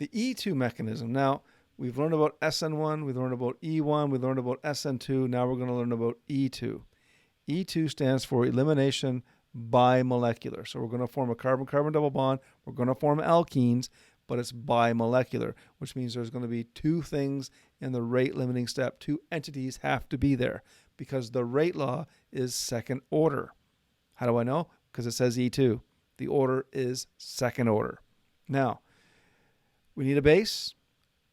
The E2 mechanism. Now, we've learned about SN1, we've learned about E1, we've learned about SN2. Now we're going to learn about E2. E2 stands for elimination bimolecular. So we're going to form a carbon-carbon double bond. We're going to form alkenes, but it's bimolecular, which means there's going to be two things in the rate limiting step. Two entities have to be there because the rate law is second order. How do I know? Because it says E2. The order is second order. Now, we need a base.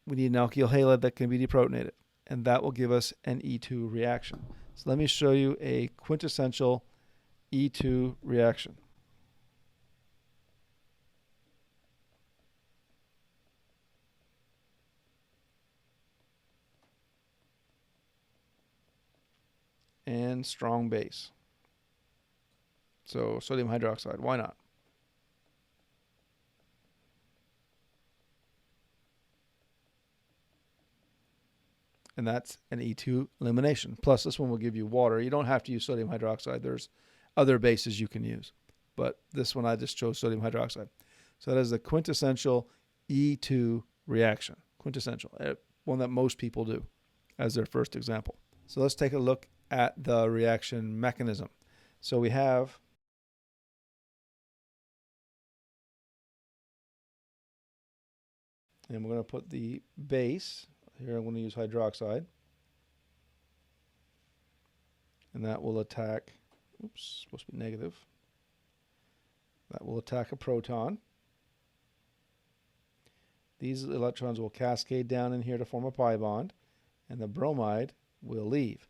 We need an alkyl halide that can be deprotonated, and that will give us an E2 reaction. So let me show you a quintessential E2 reaction. And strong base. So sodium hydroxide, why not? And that's an E2 elimination. Plus, this one will give you water. You don't have to use sodium hydroxide. There's other bases you can use. But this one, I just chose sodium hydroxide. So that is the quintessential E2 reaction. Quintessential. One that most people do as their first example. So let's take a look at the reaction mechanism. So we have and we're going to put the base. Here I'm going to use hydroxide. And that will attack, oops, supposed to be negative. That will attack a proton. These electrons will cascade down in here to form a pi bond, and the bromide will leave.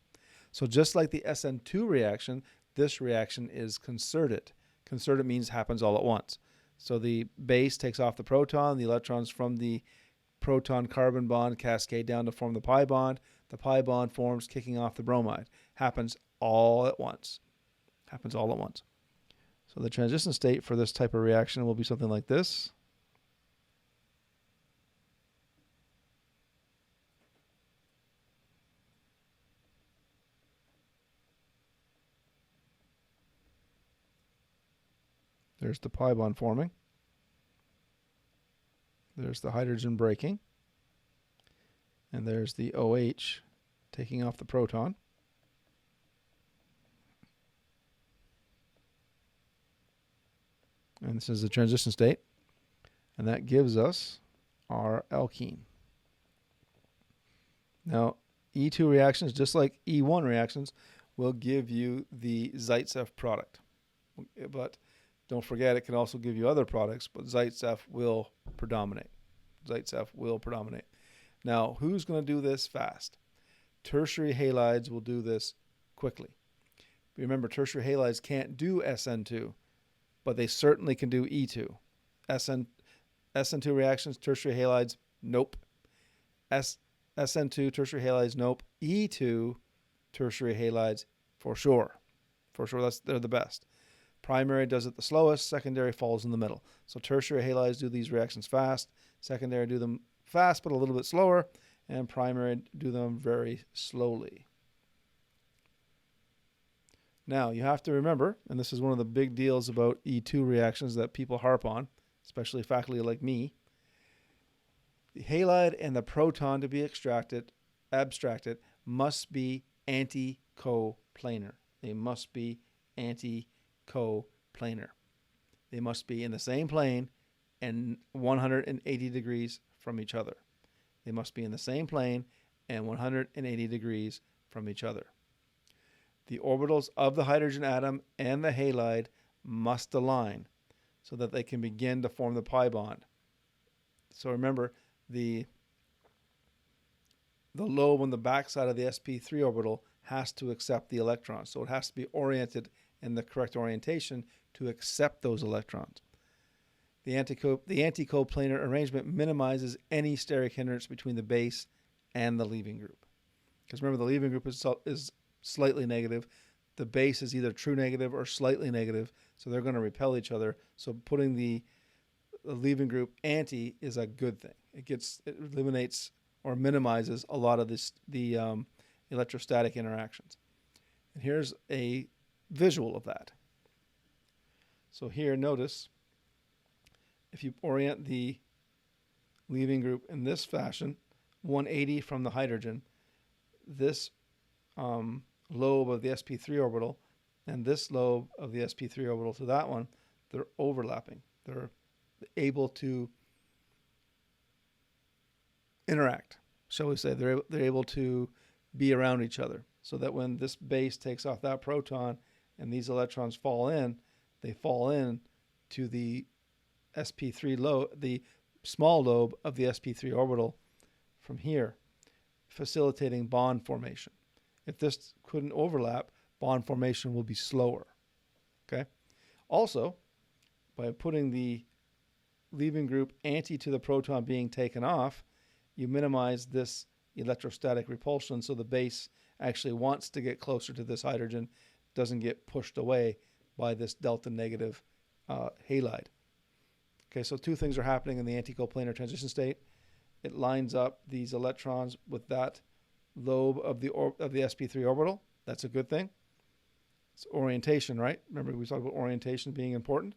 So just like the SN2 reaction, this reaction is concerted. Concerted means happens all at once. So the base takes off the proton, the electrons from the proton-carbon bond cascade down to form the pi bond. The pi bond forms, kicking off the bromide. Happens all at once. Happens all at once. So the transition state for this type of reaction will be something like this. There's the pi bond forming. There's the hydrogen breaking. And there's the OH taking off the proton. And this is the transition state. And that gives us our alkene. Now, E2 reactions, just like E1 reactions, will give you the Zaitsev product. But don't forget, it can also give you other products, but Zaitsev will predominate. Zaitsev will predominate. Now, who's going to do this fast? Tertiary halides will do this quickly. Remember, tertiary halides can't do SN2, but they certainly can do E2. SN2 reactions, tertiary halides, nope. SN2, tertiary halides, nope. E2, tertiary halides, for sure. For sure, they're the best. Primary does it the slowest, secondary falls in the middle. So tertiary halides do these reactions fast, secondary do them fast but a little bit slower, and primary do them very slowly. Now, you have to remember, and this is one of the big deals about E2 reactions that people harp on, especially faculty like me, the halide and the proton to be abstracted must be anti-coplanar. They must be anti-coplanar. They must be in the same plane and 180 degrees from each other. They must be in the same plane and 180 degrees from each other. The orbitals of the hydrogen atom and the halide must align so that they can begin to form the pi bond. So remember, the lobe on the backside of the sp3 orbital has to accept the electrons. So it has to be oriented in the correct orientation to accept those electrons. The anticoplanar arrangement minimizes any steric hindrance between the base and the leaving group. Because remember, the leaving group is slightly negative. The base is either true negative or slightly negative, so they're going to repel each other. So putting the leaving group anti is a good thing. It eliminates or minimizes a lot of the electrostatic interactions. And here's a visual of that. So here, notice, if you orient the leaving group in this fashion, 180 from the hydrogen, this lobe of the sp3 orbital, and this lobe of the sp3 orbital to that one, they're overlapping. They're able to interact, shall we say. They're able to be around each other, so that when this base takes off that proton and these electrons fall in, they fall in to the sp3 lobe, the small lobe of the sp3 orbital from here, facilitating bond formation. If this couldn't overlap, bond formation will be slower. Okay. Also, by putting the leaving group anti to the proton being taken off, you minimize this electrostatic repulsion, so the base actually wants to get closer to this hydrogen, doesn't get pushed away by this delta negative halide. Okay, so two things are happening in the anticoplanar transition state. It lines up these electrons with that lobe of the sp3 orbital. That's a good thing. It's orientation, right? Remember we talked about orientation being important.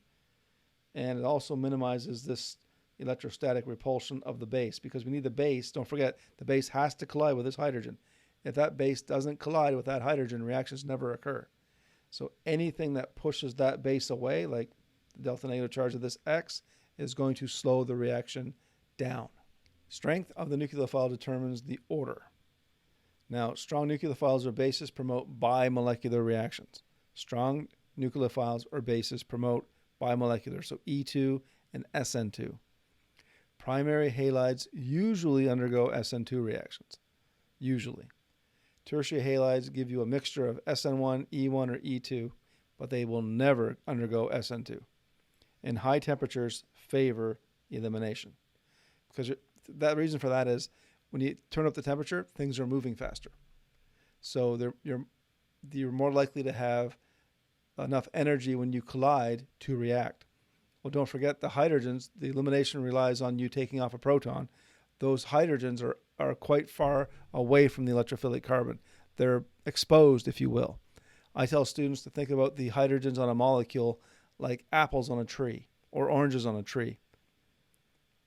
And it also minimizes this electrostatic repulsion of the base, because we need the base. Don't forget, the base has to collide with this hydrogen. If that base doesn't collide with that hydrogen, reactions never occur. So anything that pushes that base away, like the delta negative charge of this X, is going to slow the reaction down. Strength of the nucleophile determines the order. Now, strong nucleophiles or bases promote bimolecular reactions. Strong nucleophiles or bases promote bimolecular, so E2 and SN2. Primary halides usually undergo SN2 reactions. Usually. Tertiary halides give you a mixture of SN1, E1, or E2, but they will never undergo SN2. And high temperatures favor elimination. Because that reason for that is when you turn up the temperature, things are moving faster. So you're more likely to have enough energy when you collide to react. Well, don't forget the hydrogens, the elimination relies on you taking off a proton. Those hydrogens are quite far away from the electrophilic carbon. They're exposed, if you will. I tell students to think about the hydrogens on a molecule like apples on a tree or oranges on a tree.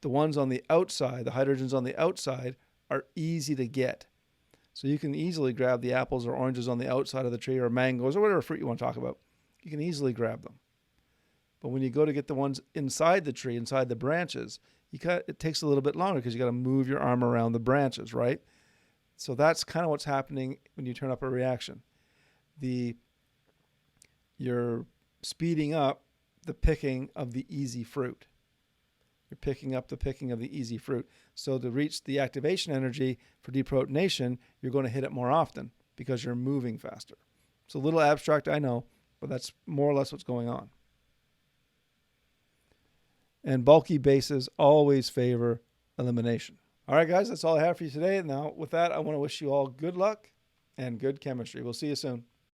The ones on the outside, the hydrogens on the outside, are easy to get. So you can easily grab the apples or oranges on the outside of the tree, or mangoes or whatever fruit you want to talk about. You can easily grab them. But when you go to get the ones inside the tree, inside the branches, it takes a little bit longer because you got to move your arm around the branches, right? So that's kind of what's happening when you turn up a reaction. You're speeding up the picking of the easy fruit. You're picking up the picking of the easy fruit. So to reach the activation energy for deprotonation, you're going to hit it more often because you're moving faster. It's a little abstract, I know, but that's more or less what's going on. And bulky bases always favor elimination. All right, guys, that's all I have for you today. Now, with that, I want to wish you all good luck and good chemistry. We'll see you soon.